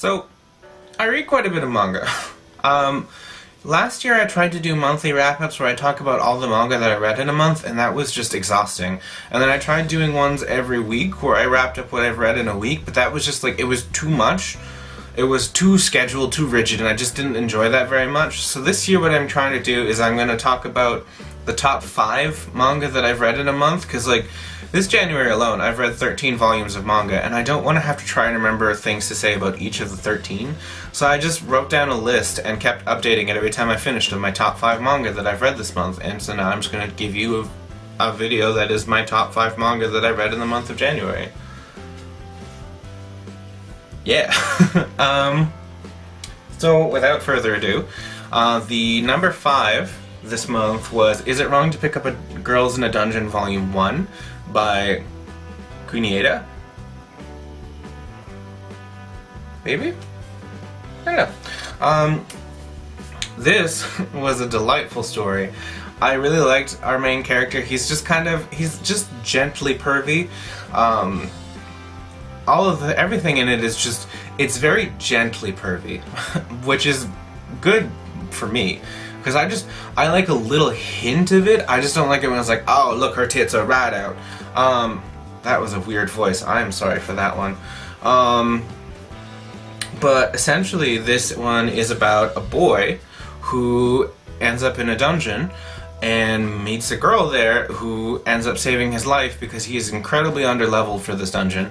So, I read quite a bit of manga. Last year I tried to do monthly wrap-ups where I talk about all the manga that I read in a month, and that was just exhausting. And then I tried doing ones every week where I wrapped up what I've read in a week, but that was just like, it was too much. It was too scheduled, too rigid, and I just didn't enjoy that very much. So this year what I'm trying to do is I'm going to talk about the top 5 manga that I've read in a month, because like, this January alone, I've read 13 volumes of manga, and I don't want to have to try and remember things to say about each of the 13. So I just wrote down a list and kept updating it every time I finished of my top 5 manga that I've read this month. And so now I'm just going to give you a video that is my top 5 manga that I read in the month of January. Yeah. So without further ado, the number 5 this month was Is It Wrong to Pick Up a Girls in a Dungeon Volume 1 by Kunieda? Maybe? I don't know. This was a delightful story. I really liked our main character. He's just gently pervy. Everything in it is just, it's very gently pervy, which is good for me. Because I like a little hint of it. I just don't like it when it's like, oh, look, her tits are right out. That was a weird voice. I'm sorry for that one. But essentially, this one is about a boy who ends up in a dungeon and meets a girl there who ends up saving his life because he is incredibly underleveled for this dungeon.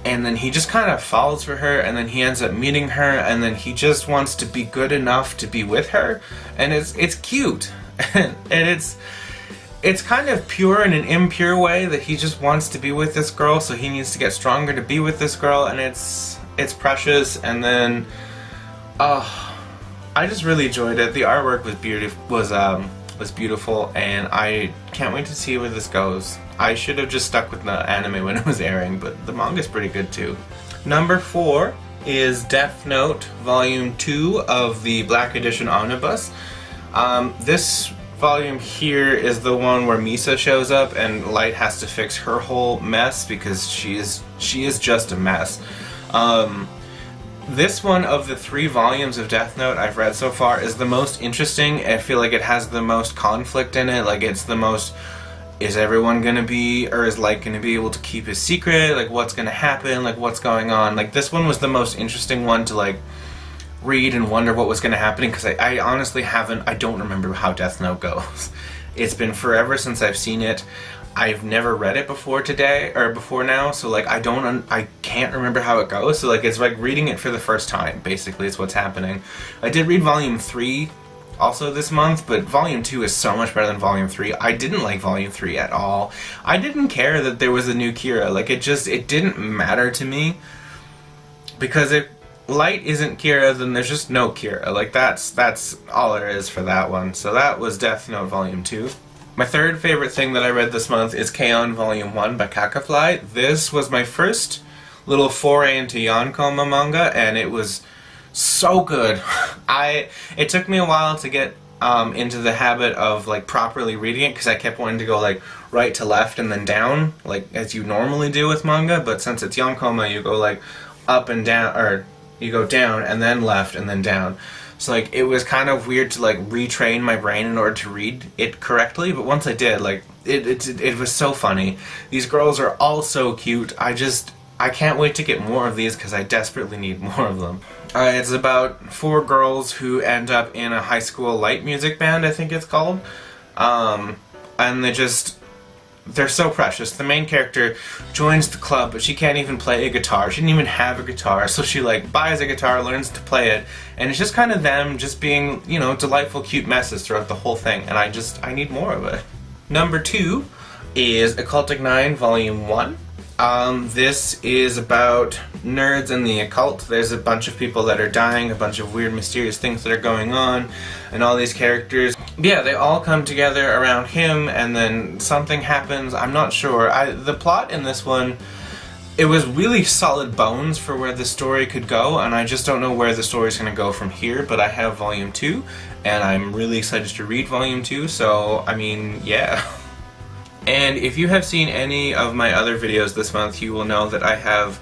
And then he just kind of falls for her, and then he ends up meeting her, and then he just wants to be good enough to be with her, and it's cute, and it's kind of pure in an impure way that he just wants to be with this girl, so he needs to get stronger to be with this girl, and it's precious. And then I just really enjoyed it. The artwork was beautiful, and I can't wait to see where this goes. I should have just stuck with the anime when it was airing, but the manga's pretty good too. Number 4 is Death Note Volume 2 of the Black Edition Omnibus. This volume here is the one where Misa shows up and Light has to fix her whole mess because she is just a mess. This one of the 3 volumes of Death Note I've read so far is the most interesting. I feel like it has the most conflict in it. Like, it's the most, is everyone gonna be, or is Light gonna be able to keep his secret? Like, what's gonna happen? Like, what's going on? Like, this one was the most interesting one to, like, read and wonder what was gonna happen, because I honestly I don't remember how Death Note goes. It's been forever since I've seen it. I've never read it before now, so like I can't remember how it goes, so like it's like reading it for the first time, basically is what's happening. I did read Volume 3 also this month, but Volume 2 is so much better than Volume 3. I didn't like Volume 3 at all. I didn't care that there was a new Kira, like it didn't matter to me, because if Light isn't Kira, then there's just no Kira, like that's all there is for that one. So that was Death Note Volume 2. My third favorite thing that I read this month is K-On! Volume 1 by Kakafly. This was my first little foray into Yonkoma manga, and it was so good. It took me a while to get into the habit of like properly reading it, because I kept wanting to go like right to left and then down, like as you normally do with manga, but since it's Yonkoma, you go like up and down, or you go down and then left and then down. So like it was kind of weird to like retrain my brain in order to read it correctly, but once I did, like it was so funny. These girls are all so cute. I can't wait to get more of these because I desperately need more of them. It's about 4 girls who end up in a high school light music band, I think it's called. And they're so precious. The main character joins the club, but she can't even play a guitar. She didn't even have a guitar, so she like buys a guitar, learns to play it, and it's just kind of them just being, you know, delightful, cute messes throughout the whole thing, and I need more of it. Number 2 is Occultic 9 Volume 1. This is about nerds and the occult. There's a bunch of people that are dying, a bunch of weird, mysterious things that are going on, and all these characters. Yeah, they all come together around him, and then something happens. I'm not sure. The plot in this one, it was really solid bones for where the story could go, and I just don't know where the story's going to go from here, but I have Volume 2, and I'm really excited to read Volume 2, so, I mean, yeah. And if you have seen any of my other videos this month, you will know that I have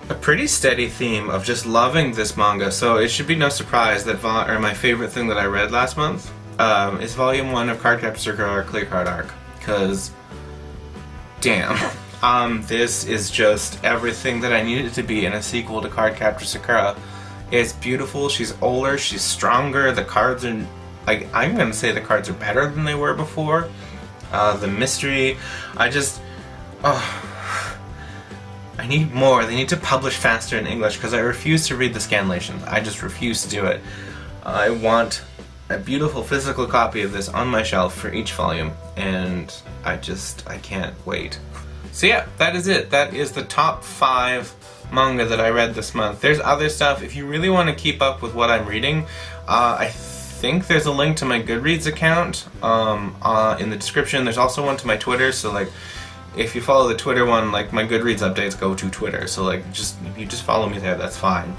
a pretty steady theme of just loving this manga, so it should be no surprise that my favorite thing that I read last month is Volume 1 of Cardcaptor Girl, or Clear Card Arc, because damn, this is just everything that I needed to be in a sequel to Cardcaptor Sakura. It's beautiful, she's older, she's stronger, the cards are, like, I'm gonna say the cards are better than they were before. The mystery, I need more. They need to publish faster in English because I refuse to read the scanlations. I just refuse to do it. I want a beautiful physical copy of this on my shelf for each volume, and I can't wait. So yeah, that is it. That is the top 5 manga that I read this month. There's other stuff. If you really want to keep up with what I'm reading, I think there's a link to my Goodreads account in the description. There's also one to my Twitter, so like, if you follow the Twitter one, like, my Goodreads updates go to Twitter, so like, if you just follow me there, that's fine.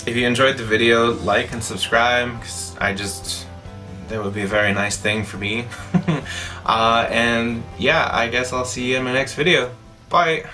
If you enjoyed the video, like and subscribe, because that would be a very nice thing for me. And yeah, I guess I'll see you in my next video. Bye!